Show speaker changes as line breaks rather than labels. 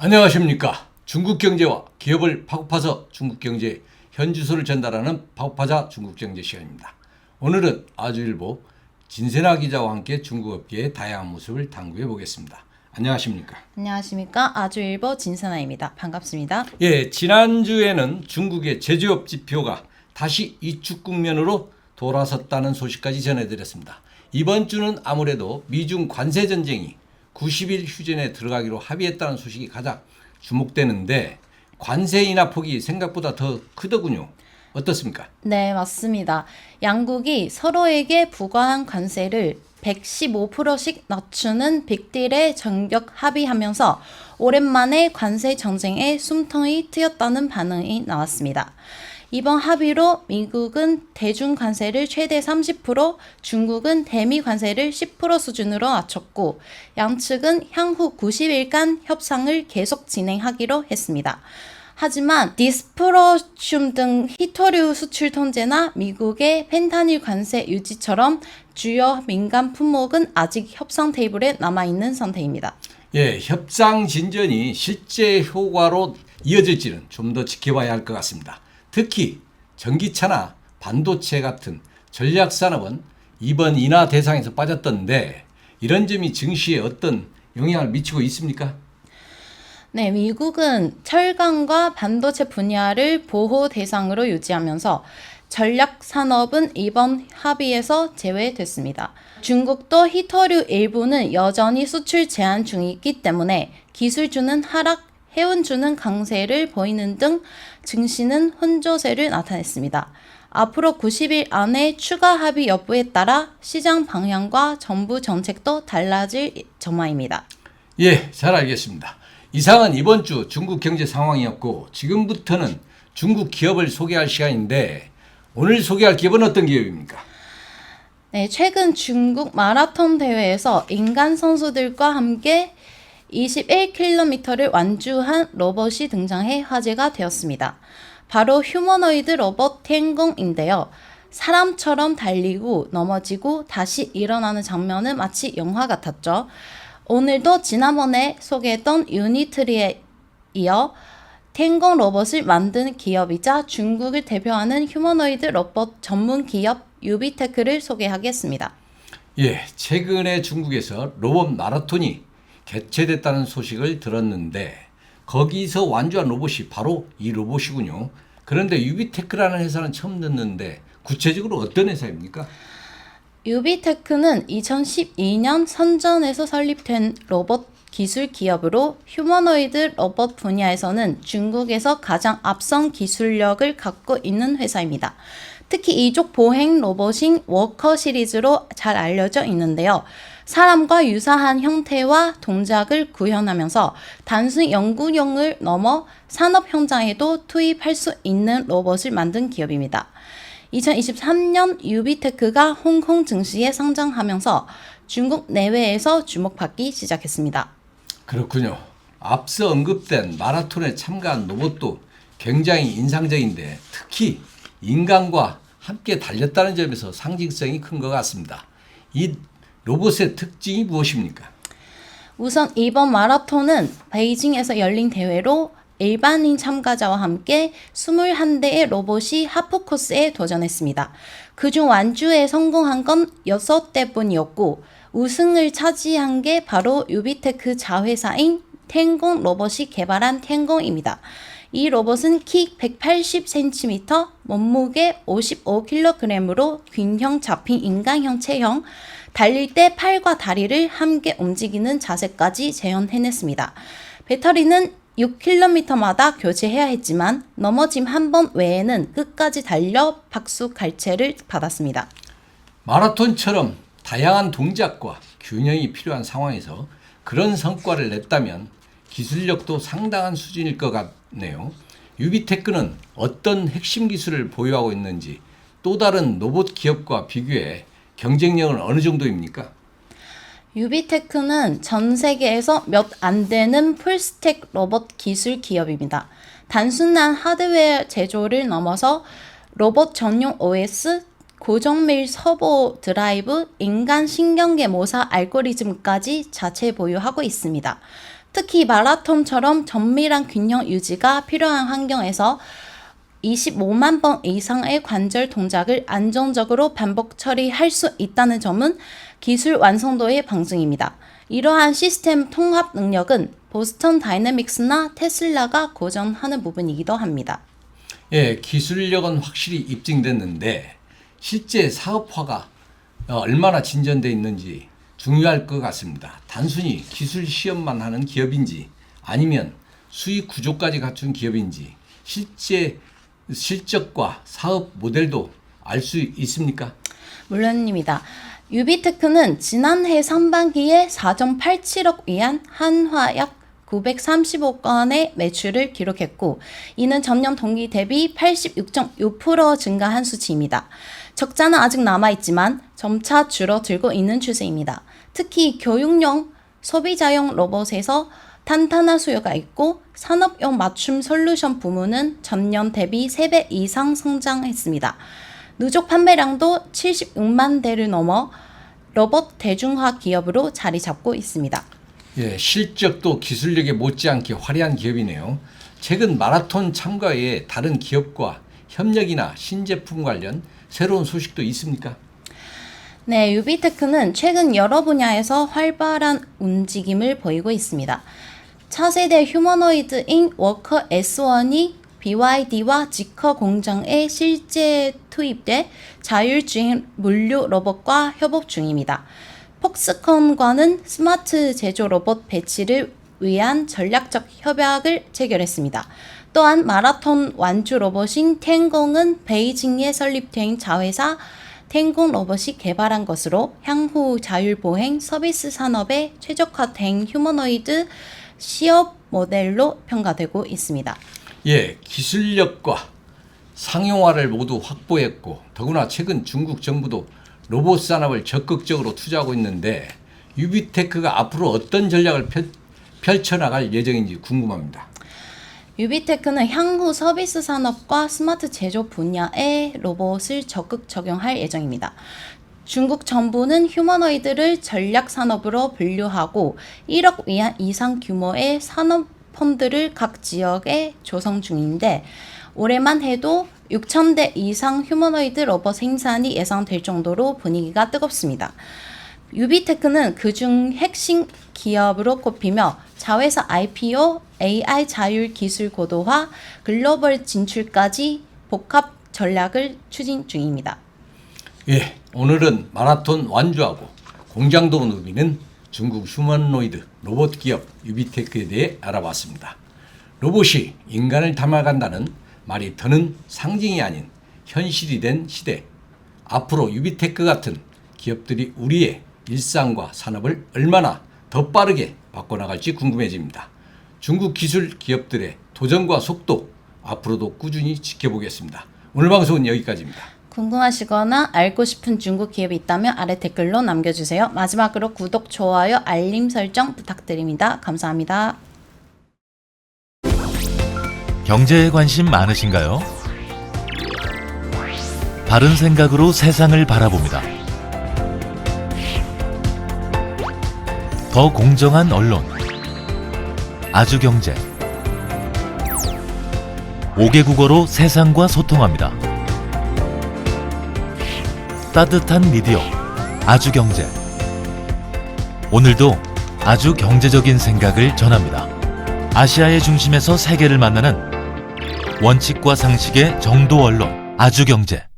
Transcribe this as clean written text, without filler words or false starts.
안녕하십니까. 중국 경제와 기업을 파고파서 중국 경제의 현주소를 전달하는 파고파자 중국 경제 시간입니다. 오늘은 아주일보 진세나 기자와 함께 중국 업계의 다양한 모습을 탐구해 보겠습니다. 안녕하십니까.
안녕하십니까. 아주일보 진선아입니다. 반갑습니다.
지난주에는 중국의 제조업 지표가 다시 이축 국면으로 돌아섰다는 소식까지 전해드렸습니다. 이번 주는 아무래도 미중 관세 전쟁이 90일 휴전에 들어가기로 합의했다는 소식이 가장 주목되는데 관세 인하 폭이 생각보다 더 크더군요. 어떻습니까?
네, 맞습니다. 양국이 서로에게 부과한 관세를 115%씩 낮추는 빅딜에 전격 합의하면서 오랜만에 관세 정쟁에 숨통이 트였다는 반응이 나왔습니다. 이번 합의로 미국은 대중 관세를 최대 30%, 중국은 대미 관세를 10% 수준으로 낮췄고 양측은 향후 90일간 협상을 계속 진행하기로 했습니다. 하지만 디스프로슘 등 히토류 수출 통제나 미국의 펜타닐 관세 유지처럼 주요 민감 품목은 아직 협상 테이블에 남아있는 상태입니다.
협상 진전이 실제 효과로 이어질지는 좀 더 지켜봐야 할 것 같습니다. 특히 전기차나 반도체 같은 전략산업은 이번 인하 대상에서 빠졌던데 이런 점이 증시에 어떤 영향을 미치고 있습니까?
네, 미국은 철강과 반도체 분야를 보호 대상으로 유지하면서 전략 산업은 이번 합의에서 제외됐습니다. 중국도 히토류 일부는 여전히 수출 제한 중이기 때문에 기술주는 하락, 해운주는 강세를 보이는 등 증시는 혼조세를 나타냈습니다. 앞으로 90일 안에 추가 합의 여부에 따라 시장 방향과 정부 정책도 달라질 전망입니다.
잘 알겠습니다. 이상은 이번 주 중국 경제 상황이었고 지금부터는 중국 기업을 소개할 시간인데 오늘 소개할 기업은 어떤 기업입니까?
네, 최근 중국 마라톤 대회에서 인간 선수들과 함께 21km를 완주한 로봇이 등장해 화제가 되었습니다. 바로 휴머노이드 로봇 텐공인데요. 사람처럼 달리고 넘어지고 다시 일어나는 장면은 마치 영화 같았죠. 오늘도 지난번에 소개했던 유니트리에 이어 텐공 로봇을 만든 기업이자 중국을 대표하는 휴머노이드 로봇 전문 기업 유비테크를 소개하겠습니다.
최근에 중국에서 로봇 마라톤이 개최됐다는 소식을 들었는데 거기서 완주한 로봇이 바로 이 로봇이군요. 그런데 유비테크라는 회사는 처음 듣는데 구체적으로 어떤 회사입니까?
유비테크는 2012년 선전에서 설립된 로봇 기술 기업으로 휴머노이드 로봇 분야에서는 중국에서 가장 앞선 기술력을 갖고 있는 회사입니다. 특히 이족 보행 로봇인 워커 시리즈로 잘 알려져 있는데요. 사람과 유사한 형태와 동작을 구현하면서 단순 연구용을 넘어 산업 현장에도 투입할 수 있는 로봇을 만든 기업입니다. 2023년 유비테크가 홍콩 증시에 상장하면서 중국 내외에서 주목받기 시작했습니다.
그렇군요. 앞서 언급된 마라톤에 참가한 로봇도 굉장히 인상적인데 특히 인간과 함께 달렸다는 점에서 상징성이 큰 것 같습니다. 이 로봇의 특징이 무엇입니까?
우선 이번 마라톤은 베이징에서 열린 대회로 일반인 참가자와 함께 21대의 로봇이 하프 코스에 도전했습니다. 그중 완주에 성공한 건 6대뿐이었고 우승을 차지한 게 바로 유비테크 자회사인 텐공 로봇이 개발한 텐공입니다. 이 로봇은 키 180cm, 몸무게 55kg으로 균형 잡힌 인간형 체형, 달릴 때 팔과 다리를 함께 움직이는 자세까지 재현해냈습니다. 배터리는 6km마다 교체해야 했지만 넘어짐 한 번 외에는 끝까지 달려 박수 갈채를 받았습니다.
마라톤처럼 다양한 동작과 균형이 필요한 상황에서 그런 성과를 냈다면 기술력도 상당한 수준일 것 같네요. 유비테크는 어떤 핵심 기술을 보유하고 있는지 또 다른 로봇 기업과 비교해 경쟁력은 어느 정도입니까?
유비테크는 전 세계에서 몇 안 되는 풀스택 로봇 기술 기업입니다. 단순한 하드웨어 제조를 넘어서 로봇 전용 OS, 고정밀 서버 드라이브, 인간 신경계 모사 알고리즘까지 자체 보유하고 있습니다. 특히 마라톤처럼 정밀한 균형 유지가 필요한 환경에서 25만 번 이상의 관절 동작을 안정적으로 반복 처리할 수 있다는 점은 기술 완성도의 방증입니다. 이러한 시스템 통합 능력은 보스턴 다이내믹스나 테슬라가 고전하는 부분이기도 합니다.
예, 기술력은 확실히 입증됐는데 실제 사업화가 얼마나 진전돼 있는지 중요할 것 같습니다. 단순히 기술 시험만 하는 기업인지 아니면 수익 구조까지 갖춘 기업인지 실제 실적과 사업 모델도 알 수 있습니까?
물론입니다. 유비테크는 지난해 상반기에 4.87억 위안 한화약 935억 원의 매출을 기록했고 이는 전년 동기 대비 86.6% 증가한 수치입니다. 적자는 아직 남아있지만 점차 줄어들고 있는 추세입니다. 특히 교육용, 소비자용 로봇에서 탄탄한 수요가 있고 산업용 맞춤 솔루션 부문은 전년 대비 3배 이상 성장했습니다. 누적 판매량도 76만 대를 넘어 로봇 대중화 기업으로 자리 잡고 있습니다.
예, 실적도 기술력에 못지않게 화려한 기업이네요. 최근 마라톤 참가 외에 다른 기업과 협력이나 신제품 관련 새로운 소식도 있습니까?
네, 유비테크는 최근 여러 분야에서 활발한 움직임을 보이고 있습니다. 차세대 휴머노이드인 워커 S1이 BYD와 지커 공장에 실제 투입돼 자율주행 물류 로봇과 협업 중입니다. 폭스콘과는 스마트 제조 로봇 배치를 위한 전략적 협약을 체결했습니다. 또한 마라톤 완주 로봇인 텐공은 베이징에 설립된 자회사 텐공 로봇이 개발한 것으로 향후 자율보행 서비스 산업에 최적화된 휴머노이드 시업 모델로 평가되고 있습니다.
예, 기술력과 상용화를 모두 확보했고 더구나 최근 중국 정부도 로봇 산업을 적극적으로 투자하고 있는데 유비테크가 앞으로 어떤 전략을 펼쳐나갈 예정인지 궁금합니다.
유비테크는 향후 서비스 산업과 스마트 제조 분야에 로봇을 적극 적용할 예정입니다. 중국 정부는 휴머노이드를 전략 산업으로 분류하고 1억 위안 이상 규모의 산업 펀드를 각 지역에 조성 중인데 올해만 해도 6,000대 이상 휴머노이드 로봇 생산이 예상될 정도로 분위기가 뜨겁습니다. 유비테크는 그중 핵심 기업으로 꼽히며 자회사 IPO, AI 자율 기술 고도화, 글로벌 진출까지 복합 전략을 추진 중입니다.
예, 오늘은 마라톤 완주하고 공장도 누비는 중국 휴머노이드 로봇 기업 유비테크에 대해 알아봤습니다. 로봇이 인간을 닮아간다는 말이 더는 상징이 아닌 현실이 된 시대. 앞으로 유비테크 같은 기업들이 우리의 일상과 산업을 얼마나 더 빠르게 바꿔나갈지 궁금해집니다. 중국 기술 기업들의 도전과 속도 앞으로도 꾸준히 지켜보겠습니다. 오늘 방송은 여기까지입니다.
궁금하시거나 알고 싶은 중국 기업이 있다면 아래 댓글로 남겨주세요. 마지막으로 구독, 좋아요, 알림 설정 부탁드립니다. 감사합니다.
경제에 관심 많으신가요? 바른 생각으로 세상을 바라봅니다. 더 공정한 언론, 아주경제. 5개 국어로 세상과 소통합니다. 따뜻한 미디어, 아주경제. 오늘도 아주 경제적인 생각을 전합니다. 아시아의 중심에서 세계를 만나는 원칙과 상식의 정도 언론, 아주경제.